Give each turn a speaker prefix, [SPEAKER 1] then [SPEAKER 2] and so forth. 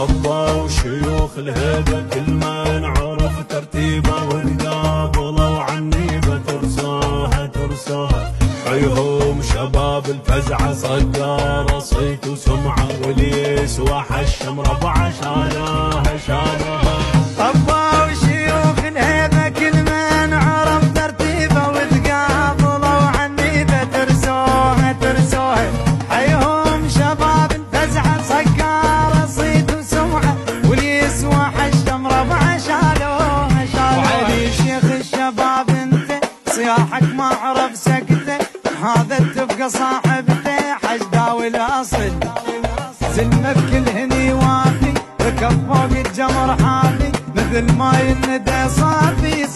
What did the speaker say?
[SPEAKER 1] طبوا شيوخ الهيبة كل ما نعرف ترتيبه، وتقابلوا عنيبة ترسوها حيهم شباب الفزعة صقارة صيت وسمعة، واللي يسوى حشم ربعة شالوها
[SPEAKER 2] طبوا شيوخ الهيبة كل ما نعرف ترتيبه، وتقابلوا عنيبة ترسوها حيهم شباب الفزعة صقارة صيت وسمعة، واللي يسوى حشم ربعة شالوها وعلي شيخ الشباب انت صياحك ما عرف سكته، هذا تبقى صاحبته حجده والاصل، زلمه بكل هني وافي ركب فوق الجمر حافي، مثل ما يندى صافي